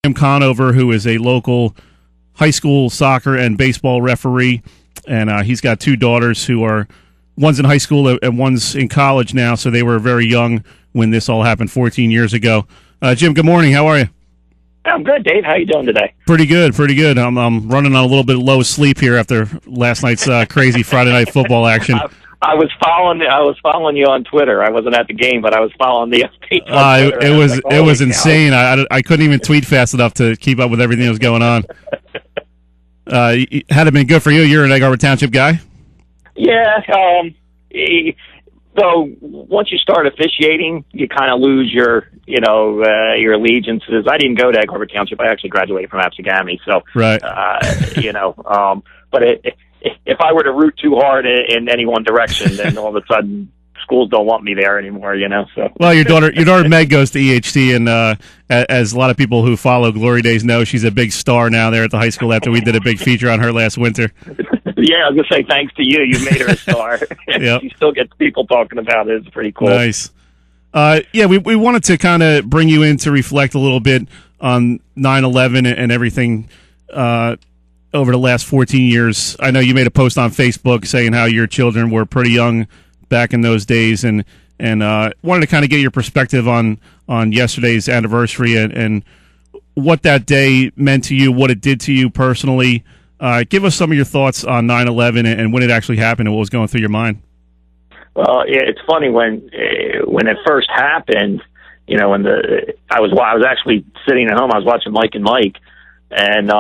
Jom Conover, who is a local high school soccer and baseball referee, and he's got two daughters who are, one's in high school and one's in college now, so they were very young when this all happened 14 years ago. Jim, good morning. How are you? I'm good, Dave. How you doing today? Pretty good, pretty good. I'm running on a little bit low sleep here after last night's crazy Friday night football action. I was following you on Twitter. I wasn't at the game, but I was follling the updates on Twitter. It was insane. I couldn't even tweet fast enough to keep up with everything that was going on. Had it been good for you, you're an Egg Harbor Township guy? Yeah. So once you start officiating, you kind of lose your allegiances. I didn't go to Egg Harbor Township. I actually graduated from Absegami. So, right. But if I were to root too hard in any one direction, then all of a sudden schools don't want me there anymore, So well, your daughter Meg goes to EHT, and as a lot of people who follow Glory Days know, she's a big star now there at the high school after we did a big feature on her last winter. Yeah, I was gonna say thanks to you. You made her a star. Yep. She still gets people talking about it. It's pretty cool. Nice. We wanted to kind of bring you in to reflect a little bit on 9/11 and everything over the last 14 years. I know you made a post on Facebook saying how your children were pretty young back in those days, and wanted to kind of get your perspective on yesterday's anniversary and what that day meant to you, what it did to you personally. Give us some of your thoughts on 9/11 and when it actually happened and what was going through your mind. Well, it's funny when it first happened. When I was actually sitting at home. I was watching Mike and Mike, and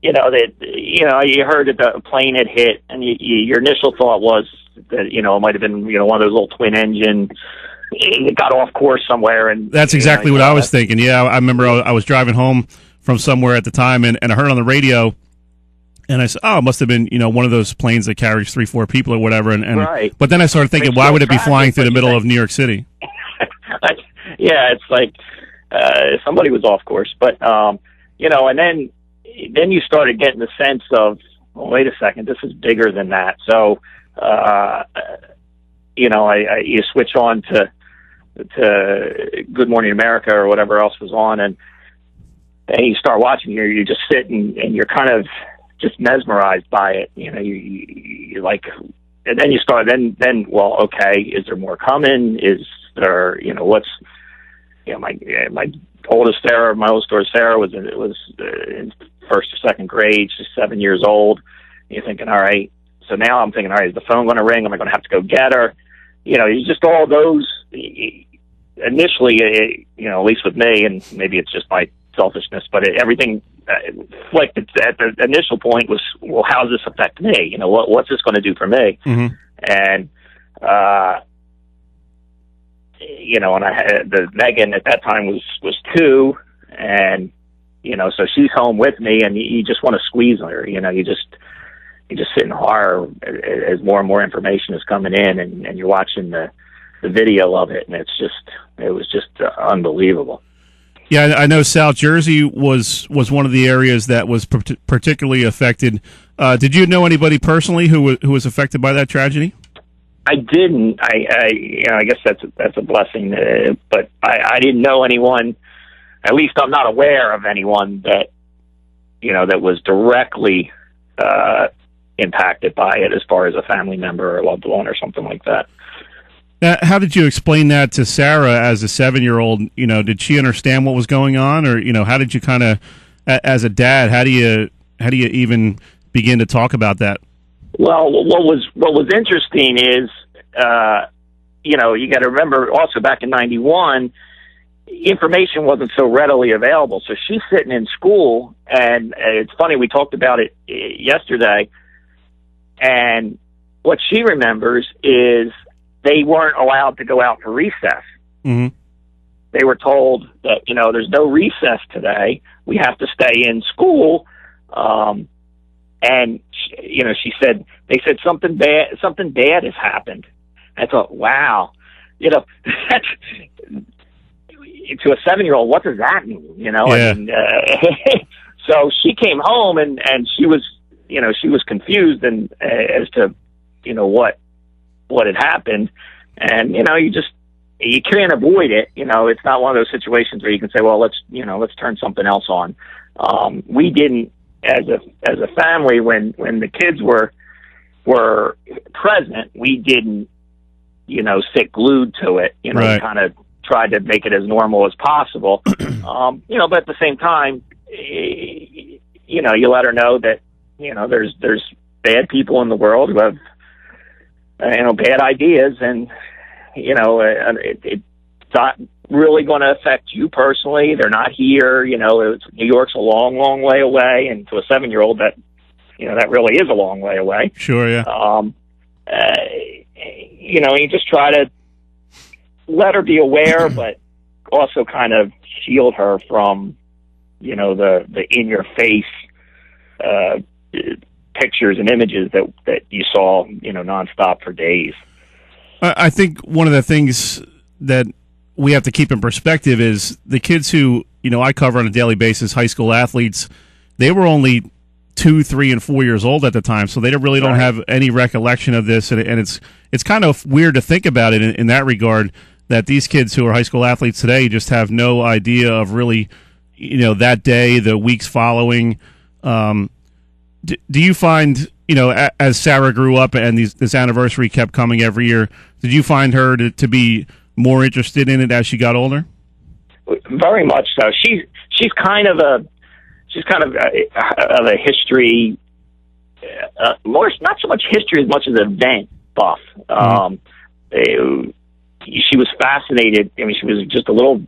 you heard that the plane had hit, and your initial thought was that it might have been one of those little twin engine. It got off course somewhere, and that's exactly what I was thinking. Yeah, I remember I was driving home from somewhere at the time, and I heard on the radio. And I said, "Oh, it must have been, one of those planes that carries 3-4 people or whatever." And right. But then I started thinking, why would it be flying through the middle of New York City? Yeah, it's like somebody was off course. But and then you started getting the sense of, well, wait a second, this is bigger than that. So, you switch on to Good Morning America or whatever else was on, and you start watching here. You just sit and you're kind of just mesmerized by it, you like, and then you start, then, well, okay, is there more coming? Is there, what's, my oldest daughter, Sarah was in first or second grade. She's 7 years old. You're thinking, all right. So now I'm thinking, all right, is the phone going to ring? Am I going to have to go get her? It's just all those initially, at least with me, and maybe it's just my selfishness, but everything flicked at the initial point was, well, how does this affect me? What's this going to do for me? Mm-hmm. And and I had Megan at that time was 2, and so she's home with me, and you just want to squeeze her. You just sit in horror as more and more information is coming in, and you're watching the video of it, and it was just unbelievable. Yeah, I know South Jersey was one of the areas that was particularly affected. Did you know anybody personally who was affected by that tragedy? I didn't. I guess that's a blessing, but I didn't know anyone. At least I'm not aware of anyone that that was directly impacted by it, as far as a family member or a loved one or something like that. How did you explain that to Sarah as a 7-year-old? Did she understand what was going on, or how did you kind of, as a dad, how do you even begin to talk about that? Well, what was interesting is, you got to remember also back in '91, information wasn't so readily available. So she's sitting in school, and it's funny, we talked about it yesterday, and what she remembers is they weren't allowed to go out for recess. Mm-hmm. They were told that, there's no recess today. We have to stay in school. And she said, they said something bad has happened. I thought, wow, that's, to a 7-year-old, what does that mean? Yeah. And, so she came home and she was, she was confused and as to, what had happened. And, you you can't avoid it. It's not one of those situations where you can say, well, let's turn something else on. We didn't, as a family, when the kids were present, we didn't, sit glued to it. Right. Kind of tried to make it as normal as possible. But at the same time, you let her know that, there's bad people in the world who have, bad ideas, and, it's not really going to affect you personally. They're not here. New York's a long, long way away, and to a 7-year-old, that really is a long way away. Sure, yeah. You just try to let her be aware, but also kind of shield her from, the in-your-face pictures and images that you saw, nonstop for days. I think one of the things that we have to keep in perspective is the kids who, I cover on a daily basis, high school athletes, they were only 2, 3, and 4 years old at the time, so they really don't have any recollection of this, and it's kind of weird to think about it in that regard, that these kids who are high school athletes today just have no idea of really, that day, the weeks following. Do you find, as Sarah grew up and this anniversary kept coming every year, did you find her to be more interested in it as she got older? Very much so. She's kind of a history, more not so much history as much as event buff. She was fascinated. I mean, she was just a little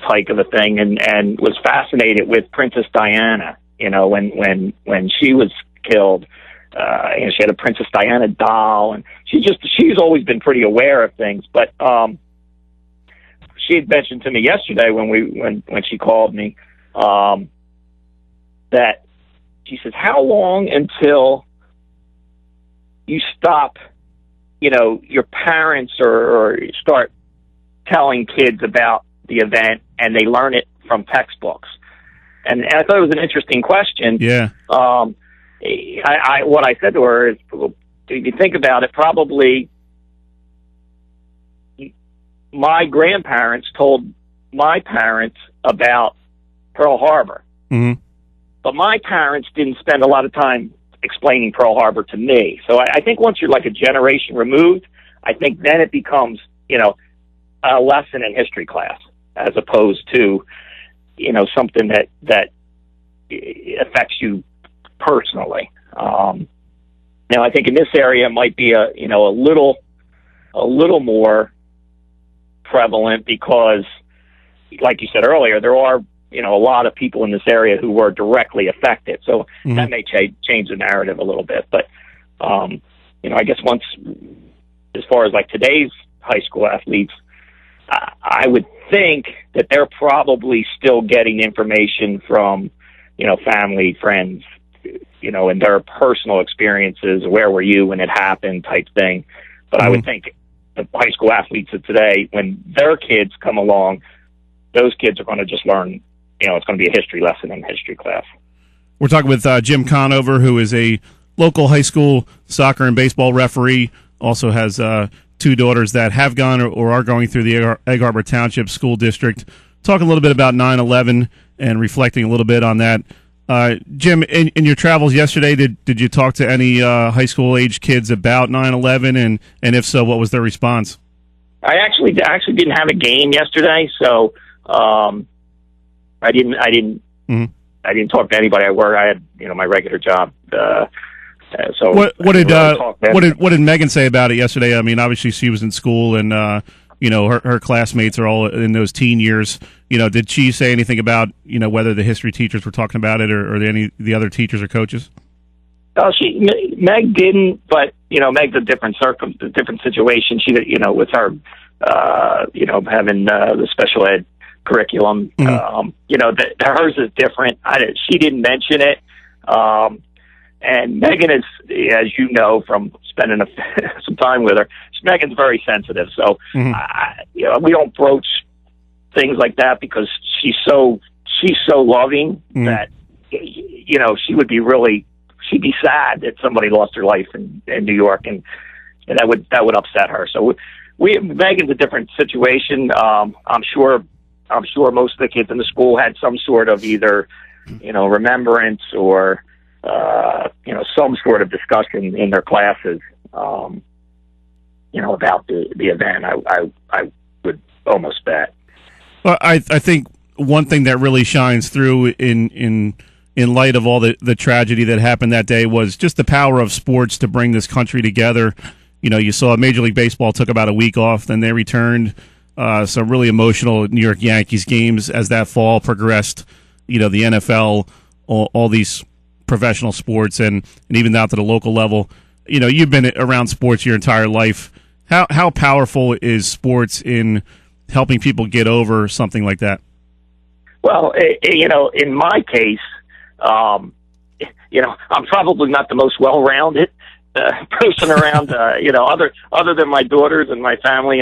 tyke of a thing, and was fascinated with Princess Diana. When she was killed, she had a Princess Diana doll, and she's always been pretty aware of things. But she had mentioned to me yesterday when she called me, that she says, how long until you stop, your parents or start telling kids about the event and they learn it from textbooks? And I thought it was an interesting question. Yeah. What I said to her is, if you think about it, probably my grandparents told my parents about Pearl Harbor. Mm-hmm. But my parents didn't spend a lot of time explaining Pearl Harbor to me. So I think once you're like a generation removed, I think then it becomes, a lesson in history class, as opposed to, something that affects you personally. Now, I think in this area it might be a little more prevalent because, like you said earlier, there are a lot of people in this area who were directly affected. So that may change the narrative a little bit. But I guess once, as far as like today's high school athletes, I would think that they're probably still getting information from, family, friends, and their personal experiences. Where were you when it happened type thing. But I would think the high school athletes of today, when their kids come along, those kids are going to just learn, it's going to be a history lesson in history class. We're talking with Jom Conover, who is a local high school soccer and baseball referee, also has 2 daughters that have gone or are going through the Egg Harbor Township School District. Talking a little bit about 9/11 and reflecting a little bit on that. Jim, in your travels yesterday, did you talk to any high school age kids about 9/11, and if so, what was their response? I actually didn't have a game yesterday, so I didn't talk to anybody at work. I had my regular job. So what did Megan say about it yesterday? I mean, obviously she was in school, and her classmates are all in those teen years. Did she say anything about whether the history teachers were talking about it or any of the other teachers or coaches? Meg didn't, but Meg's a different situation. She with her having the special ed curriculum, hers is different. She didn't mention it. And Megan is, as you know from spending some time with her, Megan's very sensitive. So, we don't broach things like that because she's so loving that, she'd be sad that somebody lost their life in New York, and that would upset her. So Megan's a different situation. I'm sure most of the kids in the school had some sort of either, remembrance or, some sort of discussion in their classes, about the event. I would almost bet. Well, I think one thing that really shines through in light of all the tragedy that happened that day was just the power of sports to bring this country together. You saw Major League Baseball took about a week off, then they returned. Some really emotional New York Yankees games as that fall progressed. The NFL, all these professional sports, and even down to the local level. You've been around sports your entire life. How powerful is sports in helping people get over something like that? Well, in my case, I'm probably not the most well-rounded person around. Other than my daughters and my family,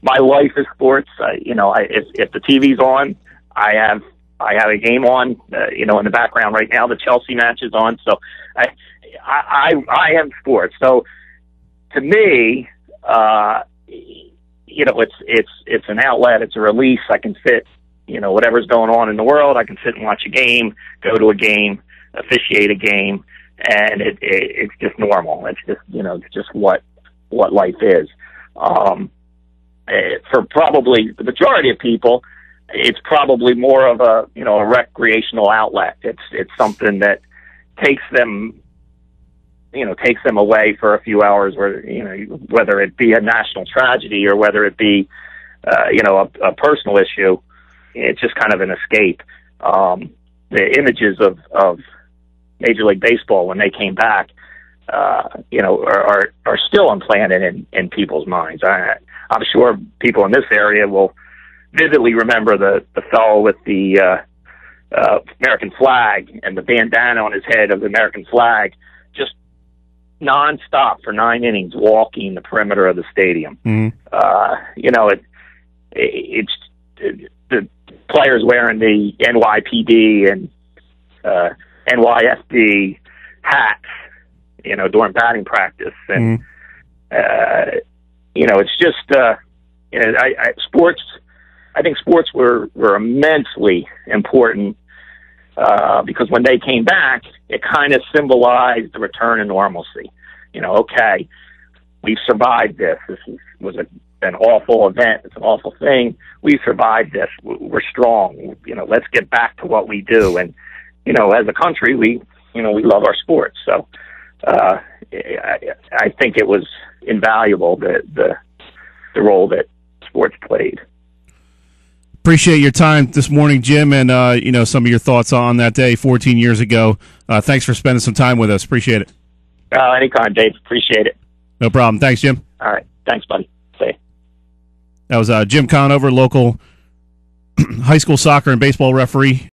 my life is sports. If the TV's on, I have a game on. In the background right now, the Chelsea match is on. So I am sports. So to me, it's an outlet. It's a release. I can sit. Whatever's going on in the world, I can sit and watch a game, go to a game, officiate a game, and it's just normal. It's just, it's just what life is. For probably the majority of people, it's probably more of a recreational outlet. It's something that takes them away for a few hours, whether it be a national tragedy or whether it be, a personal issue. It's just kind of an escape. The images of Major League Baseball when they came back, are still implanted in people's minds. I'm sure people in this area will vividly remember the fellow with the American flag and the bandana on his head of the American flag, just nonstop for 9 innings, walking the perimeter of the stadium. Mm-hmm. It's the players wearing the NYPD and NYFD hats, during batting practice, and it's just sports. I think sports were immensely important because when they came back, it kind of symbolized the return to normalcy. Okay, we've survived this. This was an awful event. It's an awful thing. We've survived this. We're strong. Let's get back to what we do. And, as a country, we love our sports. So I think it was invaluable, the role that sports played. Appreciate your time this morning, Jim, and some of your thoughts on that day 14 years ago. Thanks for spending some time with us. Appreciate it. Anytime, Dave. Appreciate it. No problem. Thanks, Jim. All right. Thanks, buddy. See. That was Jim Conover, local high school soccer and baseball referee.